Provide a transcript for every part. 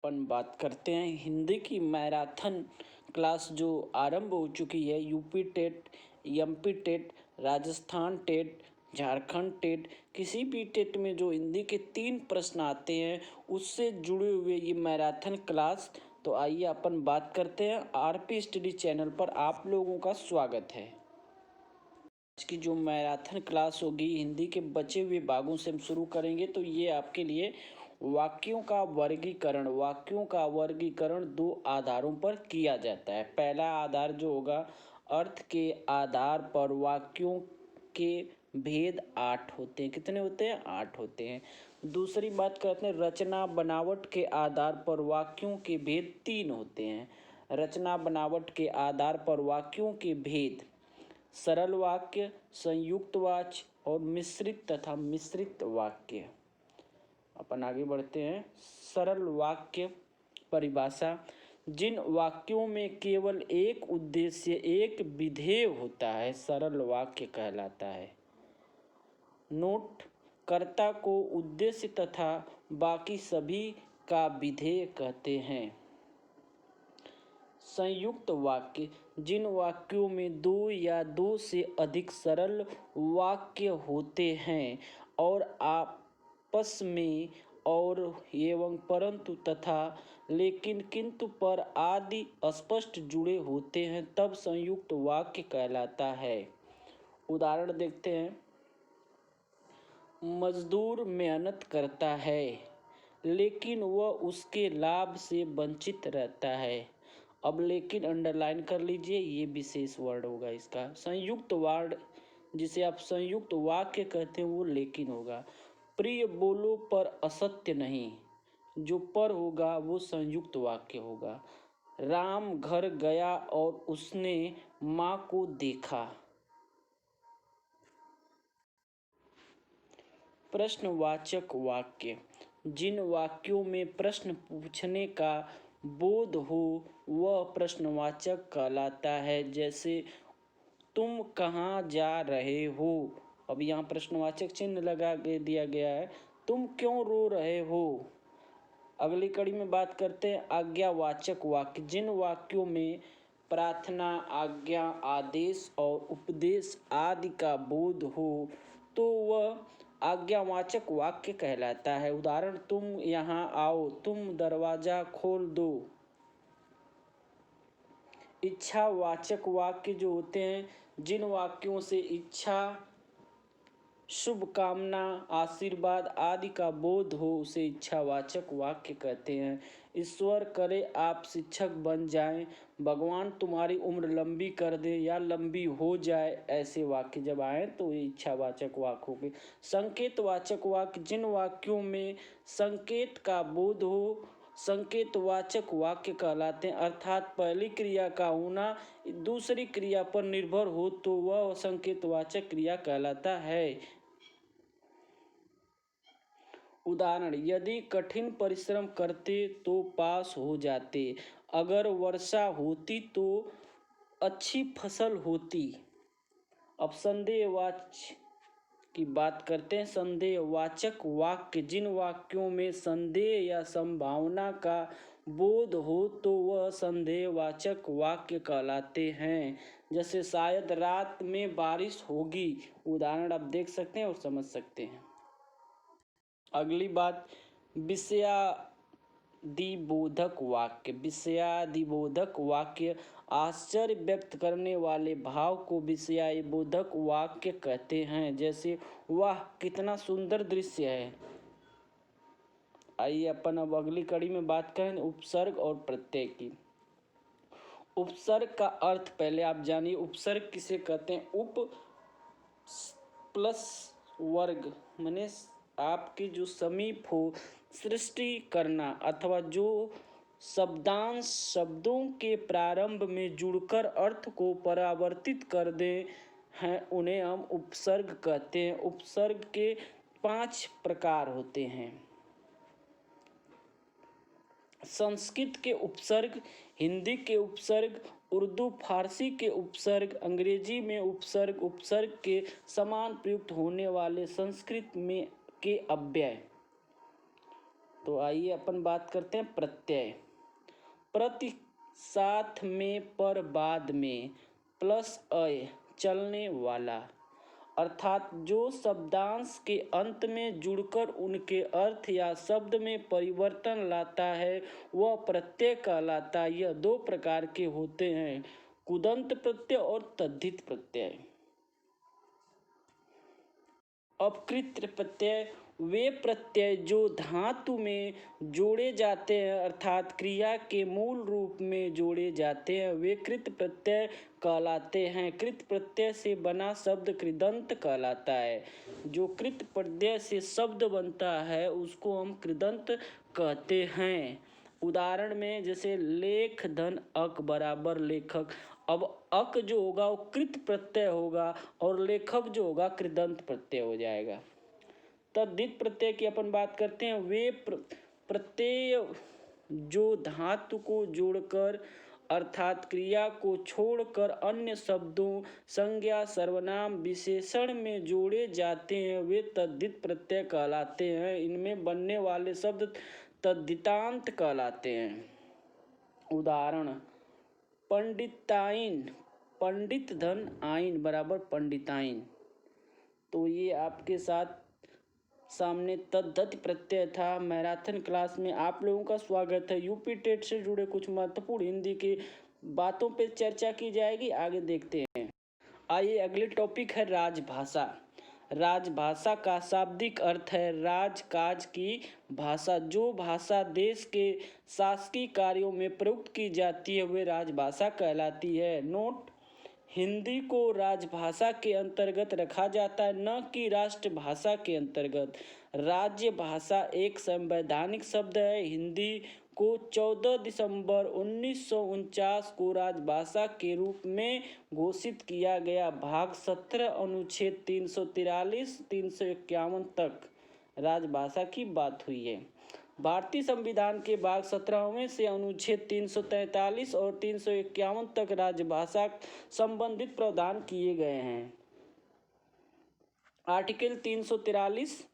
अपन बात करते हैं हिंदी की मैराथन क्लास जो आरंभ हो चुकी है। UP TET, MP TET, Rajasthan TET, Jharkhand TET, किसी भी टेट में जो हिंदी के 3 प्रश्न आते हैं उससे जुड़े हुए ये मैराथन क्लास। तो आइए अपन बात करते हैं। आरपी स्टडी चैनल पर आप लोगों का स्वागत है। आज की जो मैराथन क्लास होगी हिंदी के बचे हुए भागों से हम शुरू करेंगे। तो ये आपके लिए वाक्यों का वर्गीकरण 2 आधारों पर किया जाता है। पहला आधार जो होगा, अर्थ के आधार पर वाक्यों के भेद 8 होते हैं। कितने होते हैं? 8 होते हैं। दूसरी बात करते हैं, रचना बनावट के आधार पर वाक्यों के भेद 3 होते हैं। रचना बनावट के आधार पर वाक्यों के भेद सरल वाक्य, संयुक्त वाच्य और मिश्रित तथा मिश्रित वाक्य। अपन आगे बढ़ते हैं। सरल वाक्य परिभाषा, जिन वाक्यों में केवल एक उद्देश्य, एक विधेय होता है, सरल वाक्य कहलाता है। नोट, कर्ता को उद्देश्य तथा बाकी सभी का विधेय कहते हैं। संयुक्त वाक्य, जिन वाक्यों में 2 या 2 से अधिक सरल वाक्य होते हैं और आपस में और एवं परंतु तथा लेकिन किंतु पर आदि स्पष्ट जुड़े होते हैं, तब संयुक्त वाक्य कहलाता है। उदाहरण देखते हैं। मजदूर मेहनत करता है लेकिन वह उसके लाभ से वंचित रहता है। अब लेकिन अंडरलाइन कर लीजिए, ये विशेष वर्ड होगा इसका। संयुक्त वर्ड जिसे आप संयुक्त वाक्य कहते हैं वो लेकिन होगा। प्रिय बोलो पर असत्य नहीं, जो पर होगा वो संयुक्त वाक्य होगा। राम घर गया और उसने माँ को देखा। प्रश्नवाचक वाक्य, जिन वाक्यों में प्रश्न पूछने का बोध हो वह प्रश्नवाचक कहलाता है। जैसे तुम कहाँ जा रहे हो। अब यहाँ प्रश्नवाचक चिन्ह लगा दिया गया है। तुम क्यों रो रहे हो। अगली कड़ी में बात करते हैं आज्ञावाचक वाक्य, जिन वाक्यों में प्रार्थना, आज्ञा, आदेश और उपदेश आदि का बोध हो तो वह आज्ञावाचक वाक्य कहलाता है। उदाहरण, तुम यहाँ आओ, तुम दरवाजा खोल दो। इच्छावाचक वाक्य जो होते हैं, जिन वाक्यों से इच्छा, शुभकामना, आशीर्वाद आदि का बोध हो उसे इच्छावाचक वाक्य कहते हैं। ईश्वर करे आप शिक्षक बन जाएं, भगवान तुम्हारी उम्र लंबी कर दे या लंबी हो जाए, ऐसे वाक्य जब आए तो ये इच्छावाचक वाक्य हो गए। संकेतवाचक वाक्य, जिन वाक्यों में संकेत का बोध हो संकेतवाचक वाक्य कहलाते हैं। अर्थात पहली क्रिया का होना दूसरी क्रिया पर निर्भर हो तो वह संकेतवाचक क्रिया कहलाता है। उदाहरण, यदि कठिन परिश्रम करते तो पास हो जाते, अगर वर्षा होती तो अच्छी फसल होती। अब संदेहवाचक की बात करते हैं। संदेहवाचक वाक्य, जिन वाक्यों में संदेह या संभावना का बोध हो तो वह संदेहवाचक वाक्य कहलाते हैं। जैसे शायद रात में बारिश होगी। उदाहरण आप देख सकते हैं और समझ सकते हैं। अगली बात, विषयादिबोधक वाक्य। विषयादिबोधक वाक्य आश्चर्य व्यक्त करने वाले भाव को विषयादिबोधक वाक्य कहते हैं। जैसे वाह कितना सुंदर दृश्य है। आइए अपन अब अगली कड़ी में बात करें उपसर्ग और प्रत्यय की। उपसर्ग का अर्थ पहले आप जानिए। उपसर्ग किसे कहते हैं? उप प्लस वर्ग, माने आपके जो समीप हो, सृष्टि करना अथवा जो शब्दांश शब्दों के प्रारंभ में जुड़कर अर्थ को परावर्तित कर दें हैं, उन्हें हम उपसर्ग कहते हैं। उपसर्ग के 5 प्रकार होते हैं। संस्कृत के उपसर्ग, हिंदी के उपसर्ग, उर्दू फारसी के उपसर्ग, अंग्रेजी में उपसर्ग, उपसर्ग के समान प्रयुक्त होने वाले संस्कृत में के अव्यय। तो आइए अपन बात करते हैं प्रत्यय। प्रति, साथ में, पर, बाद में, प्लस अय, चलने वाला। अर्थात जो शब्दांश के अंत में जुड़कर उनके अर्थ या शब्द में परिवर्तन लाता है वह प्रत्यय कहलाता है। यह दो प्रकार के होते हैं, कुदंत प्रत्यय और तद्धित प्रत्यय। अपकृत प्रत्यय वे प्रत्यय जो धातु में जोड़े जाते हैं अर्थात क्रिया के मूल रूप में जोड़े जाते हैं वे कृत प्रत्यय कहलाते हैं। कृत प्रत्यय से बना शब्द कृदंत कहलाता है। जो कृत प्रत्यय से शब्द बनता है उसको हम कृदंत कहते हैं। उदाहरण में जैसे लेख धन अक बराबर लेखक। अब अक जो होगा वो कृत प्रत्यय होगा और लेखक जो होगा कृदंत प्रत्यय हो जाएगा। तद्धित प्रत्यय की अपन बात करते हैं। वे प्रत्यय जो धातु को जोड़कर अर्थात क्रिया को छोड़कर अन्य शब्दों, संज्ञा, सर्वनाम, विशेषण में जोड़े जाते हैं वे तद्धित प्रत्यय कहलाते हैं। इनमें बनने वाले शब्द तद्धितांत कहलाते हैं। उदाहरण पंडिताइन, पंडित धन आइन बराबर पंडिताइन। तो ये आपके साथ सामने तद्धित प्रत्यय था। मैराथन क्लास में आप लोगों का स्वागत है। यूपी टेट से जुड़े कुछ महत्वपूर्ण हिंदी की बातों पे चर्चा की जाएगी, आगे देखते हैं। आइए अगले टॉपिक है राजभाषा। राजभाषा का शाब्दिक अर्थ है राजकाज की भाषा। जो भाषा देश के शासकीय कार्यों में प्रयुक्त की जाती है वे राजभाषा कहलाती है। नोट, हिंदी को राजभाषा के अंतर्गत रखा जाता है न कि राष्ट्रभाषा के अंतर्गत। राज्य भाषा एक संवैधानिक शब्द है। हिंदी को 14 दिसंबर 1949 को राजभाषा के रूप में घोषित किया गया। भाग 17 अनुच्छेद 343 351 तक राजभाषा की बात हुई है। भारतीय संविधान के भाग 17वें से अनुच्छेद 343 और 351 तक राजभाषा संबंधित प्रावधान किए गए हैं। आर्टिकल 343,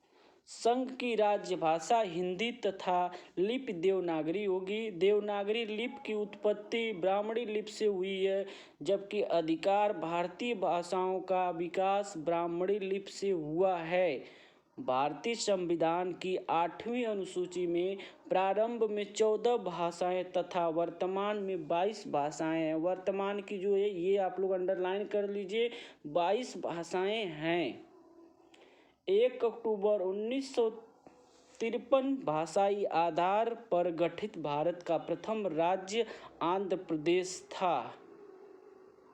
संघ की राज्य भाषा हिंदी तथा लिपि देवनागरी होगी। देवनागरी लिपि की उत्पत्ति ब्राह्मणी लिपि से हुई है जबकि अधिकार भारतीय भाषाओं का विकास ब्राह्मणी लिपि से हुआ है। भारतीय संविधान की 8वीं अनुसूची में प्रारंभ में 14 भाषाएं तथा वर्तमान में 22 भाषाएं हैं। वर्तमान की जो है ये आप लोग अंडरलाइन कर लीजिए, 22 भाषाएं हैं। 1 अक्टूबर 1953 भाषाई आधार पर गठित भारत का प्रथम राज्य आंध्र प्रदेश था।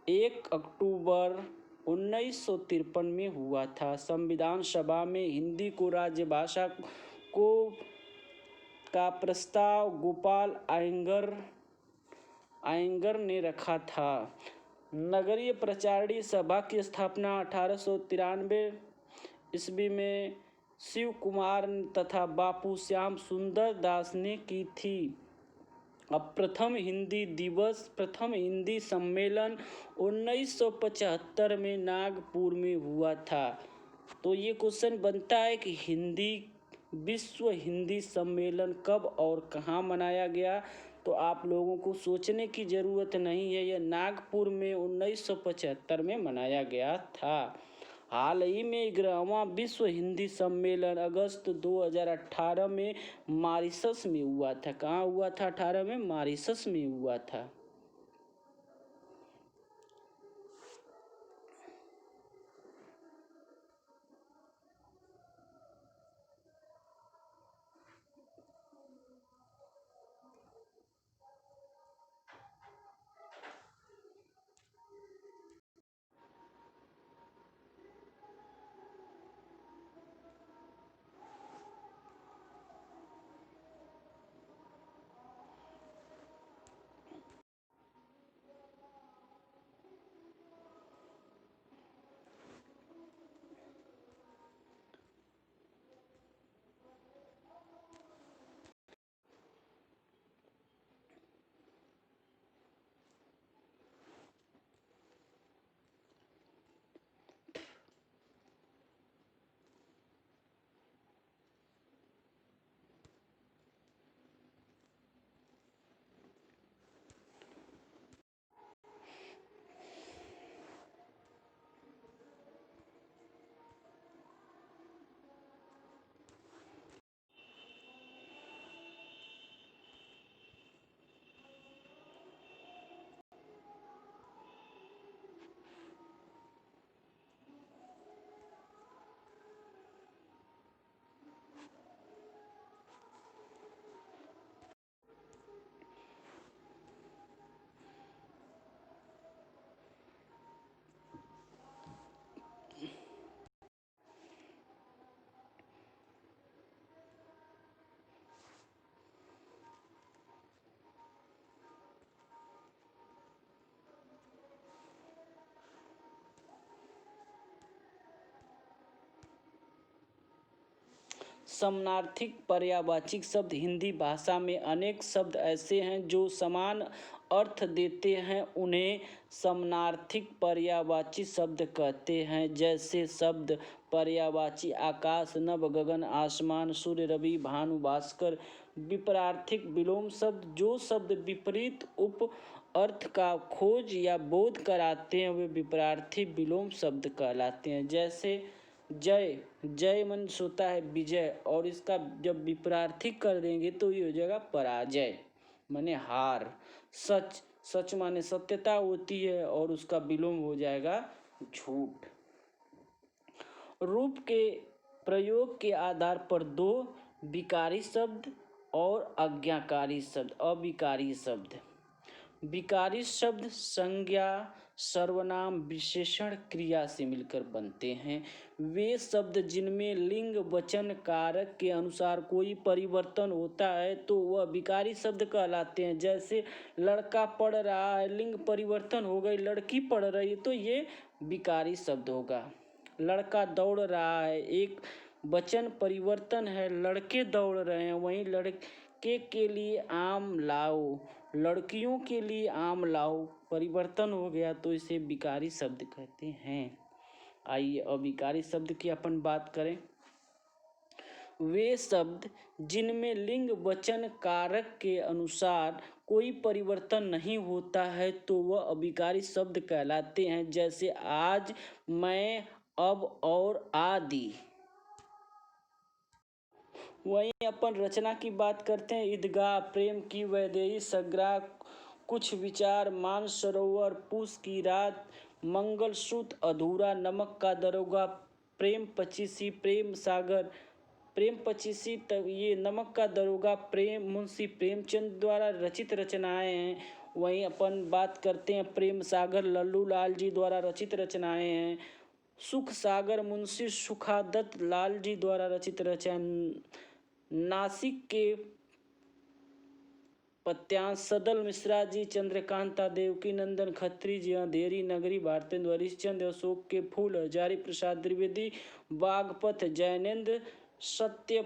1 अक्टूबर 1953 में हुआ था। संविधान सभा में हिंदी को राज्य भाषा को का प्रस्ताव गोपाल आयंगर ने रखा था। नगरीय प्रचारणी सभा की स्थापना 1893 ईस्वी में शिव कुमार तथा बापू श्याम सुंदर दास ने की थी। अब प्रथम हिंदी सम्मेलन 1975 में नागपुर में हुआ था। तो ये क्वेश्चन बनता है कि विश्व हिंदी सम्मेलन कब और कहाँ मनाया गया। तो आप लोगों को सोचने की ज़रूरत नहीं है, यह नागपुर में 1975 में मनाया गया था। हाल ही में 11वां विश्व हिंदी सम्मेलन अगस्त 2018 में मॉरिशस में हुआ था। कहाँ हुआ था? 18 में मॉरिशस में हुआ था। समानार्थी पर्यायवाची शब्द। हिंदी भाषा में अनेक शब्द ऐसे हैं जो समान अर्थ देते हैं, उन्हें समानार्थी पर्यायवाची शब्द कहते हैं। जैसे शब्द पर्यायवाची आकाश, नभ, गगन, आसमान, सूर्य, रवि, भानु, भास्कर। विपरीतार्थी विलोम शब्द, जो शब्द विपरीत उप अर्थ का खोज या बोध कराते हैं, वे विपरीतार्थी विलोम शब्द कहलाते हैं। जैसे जय, जय मन होता है विजय, और इसका जब विपरीतार्थी कर देंगे तो ये हो जाएगा पराजय, माने हार। सच, सच माने सत्यता होती है, और उसका विलोम हो जाएगा झूठ। रूप के प्रयोग के आधार पर दो विकारी शब्द और आज्ञाकारी शब्द, अविकारी शब्द। विकारी शब्द संज्ञा, सर्वनाम, विशेषण, क्रिया से मिलकर बनते हैं। वे शब्द जिनमें लिंग, वचन, कारक के अनुसार कोई परिवर्तन होता है तो वह विकारी शब्द कहलाते हैं। जैसे लड़का पढ़ रहा है, लिंग परिवर्तन हो गई, लड़की पढ़ रही है, तो ये विकारी शब्द होगा। लड़का दौड़ रहा है, एक वचन परिवर्तन है, लड़के दौड़ रहे हैं। वहीं लड़के के लिए आम लाओ, लड़कियों के लिए आम लाओ, परिवर्तन हो गया, तो इसे विकारी शब्द कहते हैं। आइए अविकारी शब्द की अपन बात करें। वे शब्द जिनमें लिंग, वचन, कारक के अनुसार कोई परिवर्तन नहीं होता है तो वह अविकारी शब्द कहलाते हैं। जैसे आज, मैं, अब और आदि। वहीं अपन रचना की बात करते हैं। ईदगाह, प्रेम की वैदेही, सग्राह, कुछ विचार, मानसरोवर, पूस की रात, मंगलसूत्र, अधूरा, नमक का दरोगा, प्रेम पचीसी, प्रेम सागर। प्रेम पचीसी तक ये नमक का दरोगा प्रेम मुंशी प्रेमचंद द्वारा रचित रचनाएं हैं। वहीं अपन बात करते हैं प्रेम सागर, लल्लू लाल जी द्वारा रचित रचनाएं हैं। सुख सागर मुंशी सुखादत्त लाल जी द्वारा रचित रचना। नासिक के पत्यांश सदल मिश्रा जी, चंद्रकांता, देवकी नंदन खत्री जी, अंधेरी नगरी, भारतेंद्र हरिश्चंद्र, अशोक के फूल, हजारी प्रसाद द्विवेदी, बागपत, जैनेन्द्र, सत्य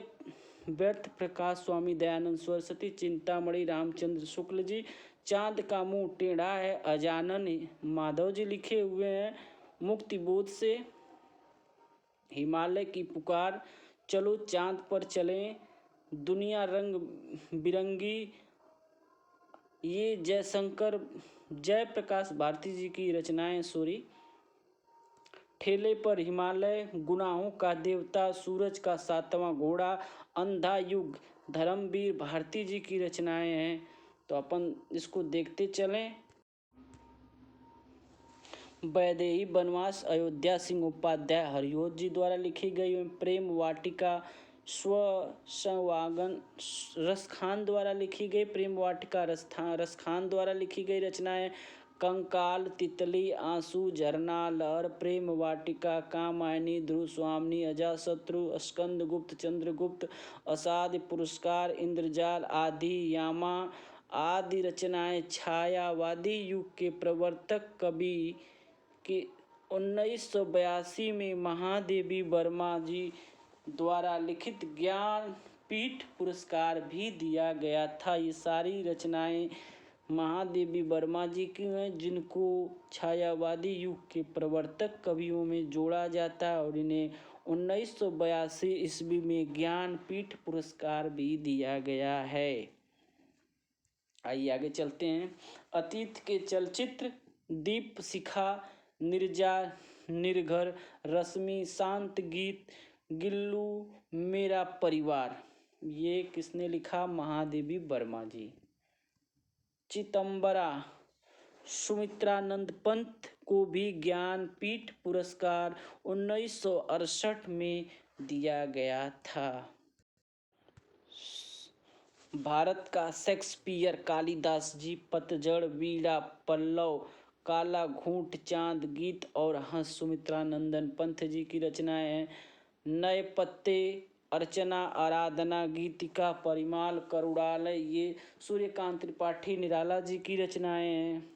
व्यर्थ प्रकाश, स्वामी दयानंद सरस्वती, चिंतामणि, रामचंद्र शुक्ल जी, चांद का मुंह टेढ़ा है, अजानन माधव जी लिखे हुए हैं। मुक्तिबोध से, हिमालय की पुकार, चलो चांद पर चलें, दुनिया रंग बिरंगी, ये जयशंकर जयप्रकाश भारती जी की रचनाएं। सूरी, ठेले पर हिमालय, गुनाहों का देवता, सूरज का सातवां घोड़ा, अंधा युग, धर्मवीर भारती जी की रचनाएं हैं। तो अपन इसको देखते चलें। वैदेही वनवास, अयोध्या सिंह उपाध्याय हरिओत जी द्वारा लिखी गई। प्रेम वाटिका स्वसंवागन रसखान द्वारा लिखी गई। प्रेम वाटिका रसखान द्वारा लिखी गई रचनाएं। कंकाल, तितली, आंसू, झरना, लहर, प्रेम वाटिका, कामायनी, ध्रुव स्वामिनी, अजाशत्रु, स्कंदगुप्त, चंद्रगुप्त, असाध्य पुरस्कार, इंद्रजाल आदि, यामा आदि रचनाएं। छायावादी युग के प्रवर्तक कवि के 1982 में महादेवी वर्मा जी द्वारा लिखित ज्ञानपीठ पुरस्कार भी दिया गया था। ये सारी रचनाएं महादेवी वर्मा जी की हैं, जिनको छायावादी युग के प्रवर्तक कवियों में जोड़ा जाता है, और इन्हें 1982 ईस्वी में ज्ञानपीठ पुरस्कार भी दिया गया है। आइए आगे चलते हैं। अतीत के चलचित्र, दीप शिखा, निर्जा, निर्घर, रश्मि, शांत गीत, गिल्लू, मेरा परिवार, ये किसने लिखा? महादेवी वर्मा जी। चितंबरा, सुमित्रानंद पंत को भी ज्ञानपीठ पुरस्कार 1968 में दिया गया था। भारत का शेक्सपियर कालिदास जी, पतझड़, वीणा, पल्लव, काला घूंट, चांद, गीत और हंस सुमित्रानंदन पंत जी की रचनाएं हैं। नए पत्ते, अर्चना, आराधना, गीतिका, परिमाल, करुणालय, ये सूर्यकांत त्रिपाठी निराला जी की रचनाएं हैं।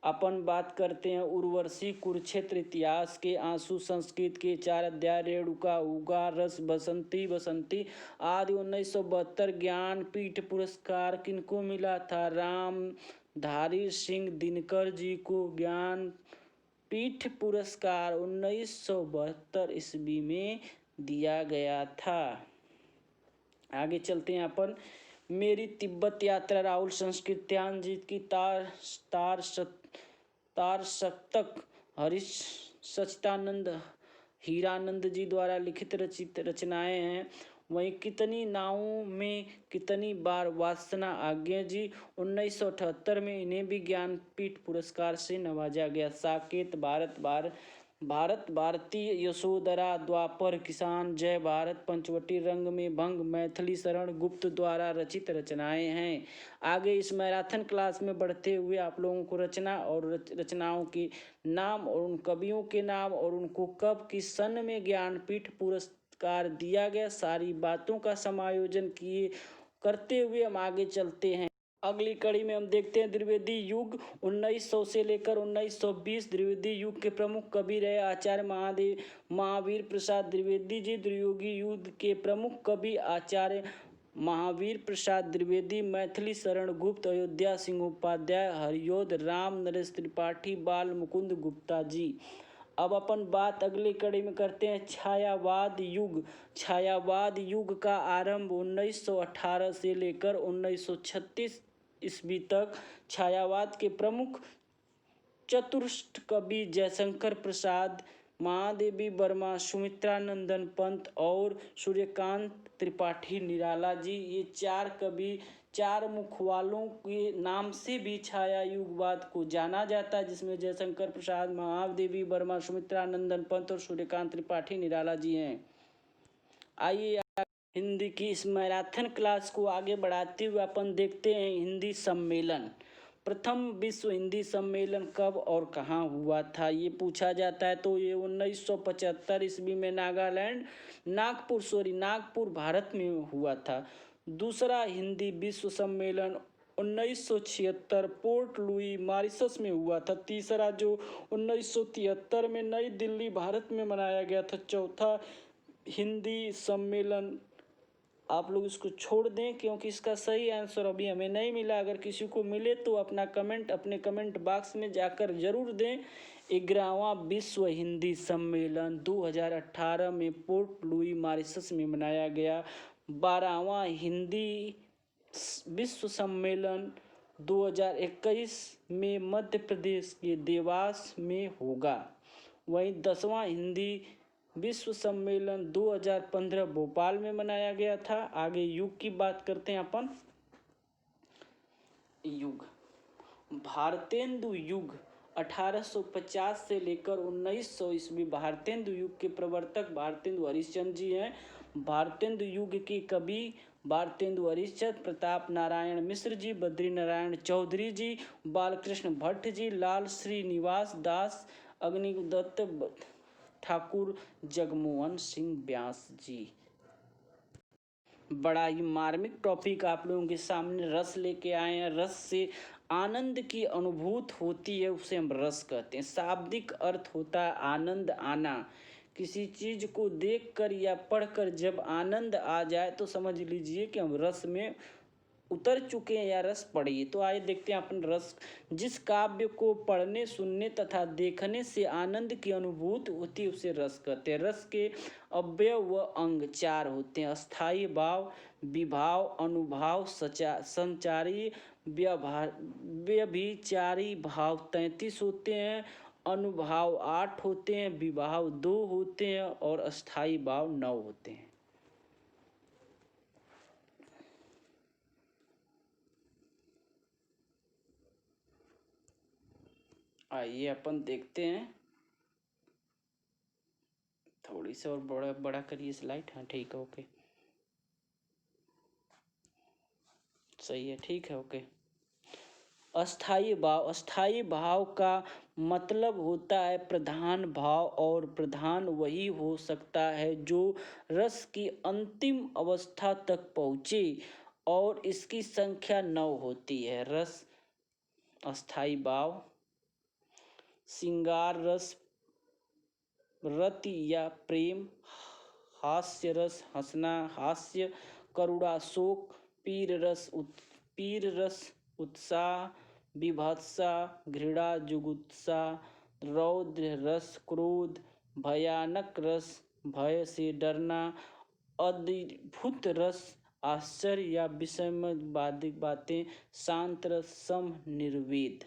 अपन बात करते हैं उर्वशी, कुरुक्षेत्र, इतिहास के आंसू, संस्कृत के 4 अध्याय, रेणुका, उगा, रस, बसंती बसंती आदि। 1972 ज्ञानपीठ पुरस्कार किनको मिला था? रामधारी सिंह दिनकर जी को ज्ञानपीठ पुरस्कार 1972 ईस्वी में दिया गया था। आगे चलते हैं अपन। मेरी तिब्बत यात्रा, राहुल संस्कृत्यान जी की तार सप्तक, हरीश सच्चिदानंद हीरानंद जी द्वारा लिखित रचित रचनाएं हैं। वहीं कितनी नावों में कितनी बार वासना, आज्ञा जी 1978 में इन्हें भी ज्ञानपीठ पुरस्कार से नवाजा गया। साकेत, भारत भारती, यशोधरा, द्वापर, किसान, जय भारत, पंचवटी, रंग में भंग, मैथिली शरण गुप्त द्वारा रचित रचनाएं हैं। आगे इस मैराथन क्लास में बढ़ते हुए आप लोगों को रचना और रचनाओं के नाम और उन कवियों के नाम और उनको कब किस सन में ज्ञानपीठ पुरस्कार दिया गया, सारी बातों का समायोजन किए करते हुए हम आगे चलते हैं। अगली कड़ी में हम देखते हैं द्विवेदी युग 1900 से लेकर 1920। द्विवेदी युग के प्रमुख कवि रहे आचार्य महावीर प्रसाद द्विवेदी जी। द्विवेदी युग के प्रमुख कवि आचार्य महावीर प्रसाद द्विवेदी, मैथिली शरण गुप्त, अयोध्या सिंह उपाध्याय, हरियोध राम नरेश त्रिपाठी, बाल मुकुंद गुप्ता जी। अब अपन बात अगली कड़ी में करते हैं छायावाद युग। छायावाद युग का आरंभ 1918 से लेकर 1936 ईस्वी तक। छायावाद के प्रमुख चतुष्ट कवि जयशंकर प्रसाद, महादेवी वर्मा, सुमित्रा नंदन पंत और सूर्यकांत त्रिपाठी निराला जी। ये 4 कवि 4 मुखवालों के नाम से भी छाया युगवाद को जाना जाता है, जिसमें जयशंकर प्रसाद, महादेवी वर्मा, सुमित्रा नंदन पंत और सूर्यकांत त्रिपाठी निराला जी हैं। आइए हिंदी की इस मैराथन क्लास को आगे बढ़ाते हुए अपन देखते हैं हिंदी सम्मेलन। प्रथम विश्व हिंदी सम्मेलन कब और कहाँ हुआ था, ये पूछा जाता है। तो ये 1975 ईस्वी में नागपुर भारत में हुआ था। दूसरा हिंदी विश्व सम्मेलन 1976 पोर्ट लुई मॉरिशस में हुआ था। तीसरा जो 1973 में नई दिल्ली भारत में मनाया गया था। चौथा हिंदी सम्मेलन, आप लोग इसको छोड़ दें क्योंकि इसका सही आंसर अभी हमें नहीं मिला। अगर किसी को मिले तो अपना कमेंट अपने कमेंट बॉक्स में जाकर जरूर दें। 11वां विश्व हिंदी सम्मेलन 2018 में पोर्ट लुई मॉरिशस में मनाया गया। 12वां हिंदी विश्व सम्मेलन 2021 में मध्य प्रदेश के देवास में होगा। वहीं 10वां हिंदी विश्व सम्मेलन 2015 भोपाल में मनाया गया था। आगे युग की बात करते हैं अपन। युग, भारतेंदु युग 1850 से लेकर 1900 ईस्वी। भारतेंदु युग के प्रवर्तक भारतेंदु हरिश्चंद्र जी हैं। भारतेंदु युग के कवि भारतेंदु हरिश्चंद्र, प्रताप नारायण मिश्र जी, बद्री नारायण चौधरी जी, बालकृष्ण भट्ट जी, लाल श्रीनिवास दास, अग्निदत्त ठाकुर, जगमोहन सिंह व्यास जी। बड़ा ही मार्मिक टॉपिक आप लोगों के सामने रस लेके आए हैं। रस से आनंद की अनुभूति होती है, उसे हम रस कहते हैं। शाब्दिक अर्थ होता है आनंद आना। किसी चीज को देखकर या पढ़कर जब आनंद आ जाए तो समझ लीजिए कि हम रस में उतर चुके हैं या रस पढ़िए। तो आइए देखते हैं अपन रस। जिस काव्य को पढ़ने, सुनने तथा देखने से आनंद की अनुभूति होती है उसे रस कहते हैं। रस के अवयव व अंग 4 होते हैं: अस्थायी भाव, विभाव, अनुभाव, संचारी, व्यभिचारी भाव 33 होते हैं। अनुभाव 8 होते हैं, विभाव 2 होते हैं और अस्थायी भाव 9 होते हैं। आइए अपन देखते हैं। थोड़ी सी और बड़ा करिए स्लाइड। हाँ ठीक है, ओके, सही है, ठीक है, ओके। अस्थायी भाव, अस्थायी भाव का मतलब होता है प्रधान भाव, और प्रधान वही हो सकता है जो रस की अंतिम अवस्था तक पहुँचे और इसकी संख्या 9 होती है। रस अस्थायी भाव श्रृंगार रस रति या प्रेम, हास्य रस हंसना, हास्य करुणा शोक, पीर रस उत्साह, विभत्सा घृणा जुगुप्सा, रौद्र रस क्रोध, भयानक रस भय से डरना, अद्भुत रस आश्चर्य या विस्मय बातें, शांत रस सम निर्वेद।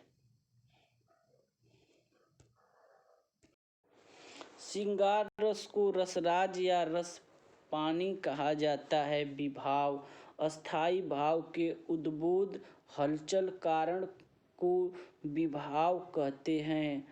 श्रृंगार रस को रसराज या रस पानी कहा जाता है। विभाव अस्थाई भाव के उद्बोध हलचल कारण को विभाव कहते हैं।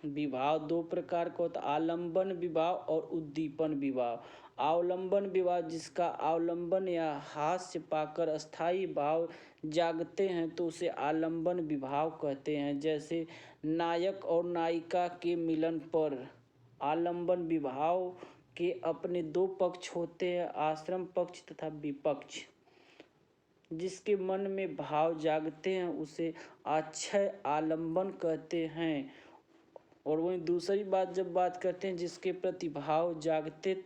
विभाव दो प्रकार का होता है, आलंबन विभाव और उद्दीपन विभाव। अवलंबन विभाव जिसका अवलंबन या हास्य पाकर अस्थाई भाव जागते हैं तो उसे आलंबन विभाव कहते हैं। जैसे नायक और नायिका के मिलन पर आलंबन विभाव के अपने दो पक्ष होते हैं, आश्रम पक्ष तथा विपक्ष। जिसके मन में भाव जागते हैं उसे आच्छय आलंबन कहते हैं। और वहीं दूसरी बात जब बात करते हैं जिसके प्रति भाव जागते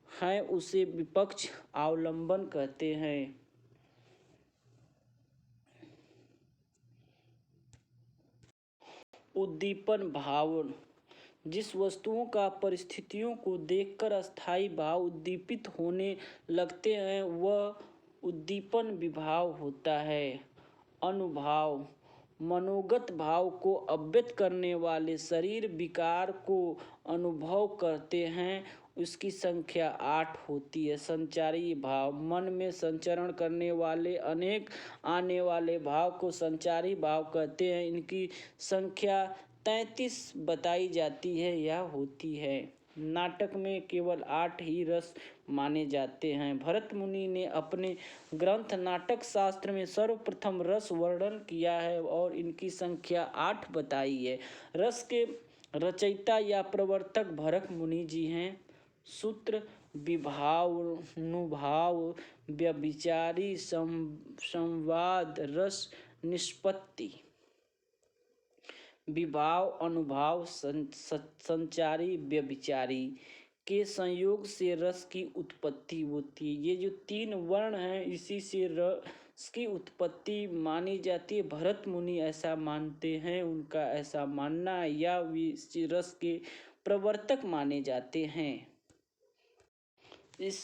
हैं उसे विपक्ष अवलंबन कहते हैं। उद्दीपन भाव जिस वस्तुओं का परिस्थितियों को देखकर अस्थाई भाव उद्दीपित होने लगते हैं वह उद्दीपन विभाव होता है। अनुभाव मनोगत भाव को अव्यक्त करने वाले शरीर विकार को अनुभव करते हैं, उसकी संख्या 8 होती है। संचारी भाव मन में संचरण करने वाले अनेक आने वाले भाव को संचारी भाव कहते हैं। इनकी संख्या 33 बताई जाती है या होती है। नाटक में केवल 8 ही रस माने जाते हैं। भरत मुनि ने अपने ग्रंथ नाटक शास्त्र में सर्वप्रथम रस वर्णन किया है और इनकी संख्या 8 बताई है। रस के रचयिता या प्रवर्तक भरत मुनि जी हैं। सूत्र विभावानुभाव व्यभिचारी संवाद रस निष्पत्ति। विभाव अनुभाव संचारी व्यभिचारी के संयोग से रस की उत्पत्ति होती है। ये जो 3 वर्ण हैं इसी से रस की उत्पत्ति मानी जाती है। भरत मुनि ऐसा मानते हैं, उनका ऐसा मानना है या रस के प्रवर्तक माने जाते हैं। इस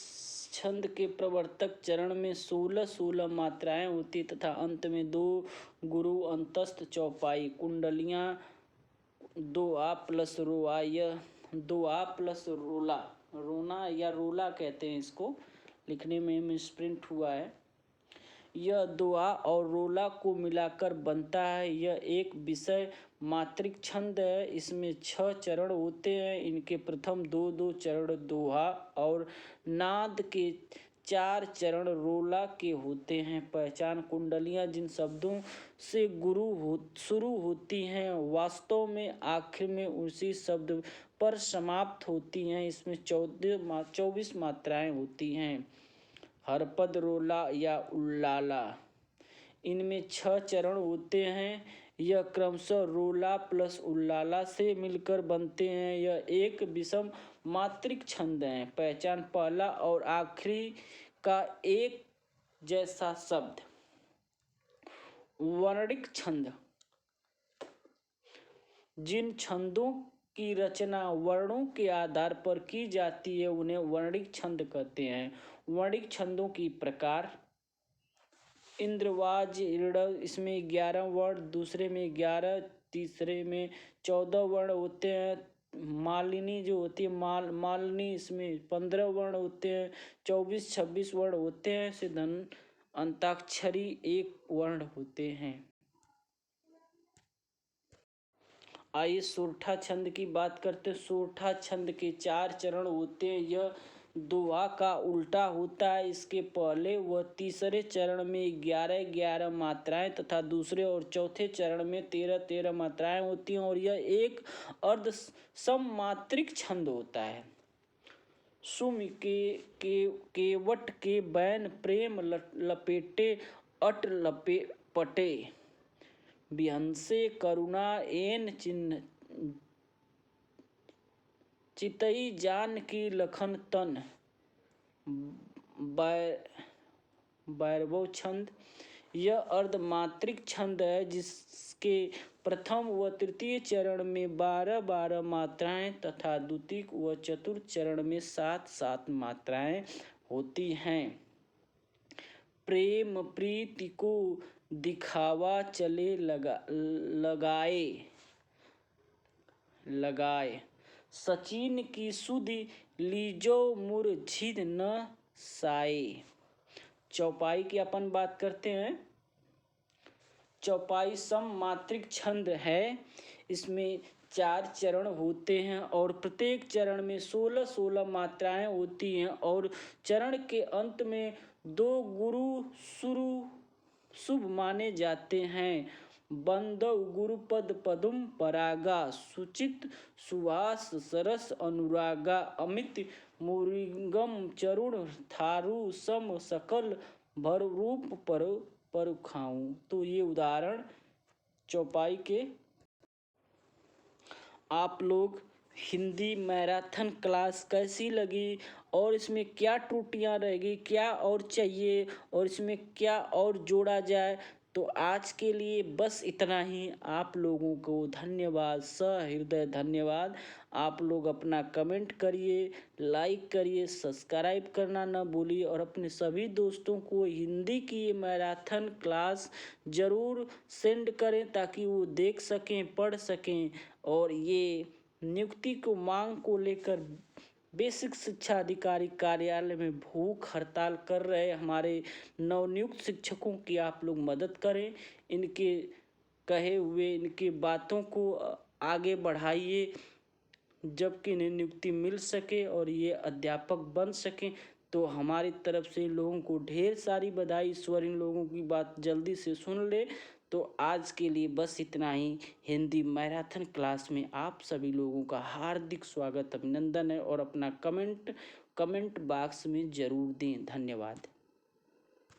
छंद के प्रवर्तक चरण में 16 मात्राएं होती तथा अंत में 2 गुरु अंतस्थ चौपाई कुंडलियां 2आ प्लस रोआ। यह 2आ प्लस रोला, रोना या रोला कहते हैं इसको, लिखने में मिसप्रिंट हुआ है। यह 2आ और रोला को मिलाकर बनता है। यह एक विषय मात्रिक छंद है। इसमें 6 चरण होते हैं। इनके प्रथम 2 चरण दोहा और नाद के 4 चरण रोला के होते हैं। पहचान कुंडलियां जिन शब्दों से शुरू होती हैं वास्तव में आखिर में उसी शब्द पर समाप्त होती हैं। इसमें 24 मात्राएं होती हैं। हरपद रोला या उल्लाला, इनमें 6 चरण होते हैं। यह क्रमशः रोला प्लस उल्लाला से मिलकर बनते हैं। यह एक विषम मात्रिक छंद है। पहचान पहला और आखिरी का एक जैसा शब्द। वर्णिक छंद जिन छंदों की रचना वर्णों के आधार पर की जाती है उन्हें वर्णिक छंद कहते हैं। वर्णिक छंदों की प्रकार इंद्रवाज इसमें 11 वर्ण, दूसरे में 11, तीसरे में 14 वर्ण होते हैं। मालिनी जो होती है मालिनी इसमें 15 वर्ण होते हैं। 24-26 वर्ण होते हैं। सिद्धन अंताक्षरी 1 वर्ण होते हैं। आइए सोरठा छंद की बात करते हैं। सोरठा छंद के 4 चरण होते हैं। यह दोहा का उल्टा होता है। इसके पहले व तीसरे चरण में 11 मात्राएं तथा दूसरे और चौथे चरण में 13 मात्राएं होती हैं और यह एक अर्ध सममात्रिक छंद होता है। सुम केवट के बैन प्रेम लपेटे अट लपेटे विहंसे करुणा एन चिन्ह चितई जान की लखन तन। वैरवो छंद। यह अर्धमात्रिक छंद है जिसके प्रथम व तृतीय चरण में 12-12 मात्राएं तथा द्वितीय व चतुर्थ चरण में 7-7 मात्राएं होती हैं। प्रेम प्रीति को दिखावा चले लगाए सचिन की सुधि लीजो मुरझिद न साए। चौपाई की अपन बात करते हैं। चौपाई सममात्रिक छंद है। इसमें 4 चरण होते हैं और प्रत्येक चरण में 16-16 मात्राएं होती हैं और चरण के अंत में 2 गुरु सुरु शुभ माने जाते हैं। बंदव गुरुपद पदुम परागा सुचित सुवास सरस अनुरागा अमित मुरिंगम चरुण थारु सम सकल भर रूप पर खाऊं। तो ये उदाहरण चौपाई के। आप लोग हिंदी मैराथन क्लास कैसी लगी और इसमें क्या त्रुटियां रहेगी, क्या और चाहिए और इसमें क्या और जोड़ा जाए, तो आज के लिए बस इतना ही। आप लोगों को धन्यवाद, सहृदय धन्यवाद। आप लोग अपना कमेंट करिए, लाइक करिए, सब्सक्राइब करना ना भूलिए और अपने सभी दोस्तों को हिंदी की ये मैराथन क्लास ज़रूर सेंड करें ताकि वो देख सकें, पढ़ सकें। और ये नियुक्ति को मांग को लेकर बेसिक शिक्षा अधिकारी कार्यालय में भूख हड़ताल कर रहे हमारे नवनियुक्त शिक्षकों की आप लोग मदद करें। इनके कहे हुए इनकी बातों को आगे बढ़ाइए जबकि इन्हें नियुक्ति मिल सके और ये अध्यापक बन सकें। तो हमारी तरफ से इन लोगों को ढेर सारी बधाई। ईश्वर इन लोगों की बात जल्दी से सुन ले। तो आज के लिए बस इतना ही। हिंदी मैराथन क्लास में आप सभी लोगों का हार्दिक स्वागत, अभिनंदन है और अपना कमेंट बॉक्स में ज़रूर दें। धन्यवाद।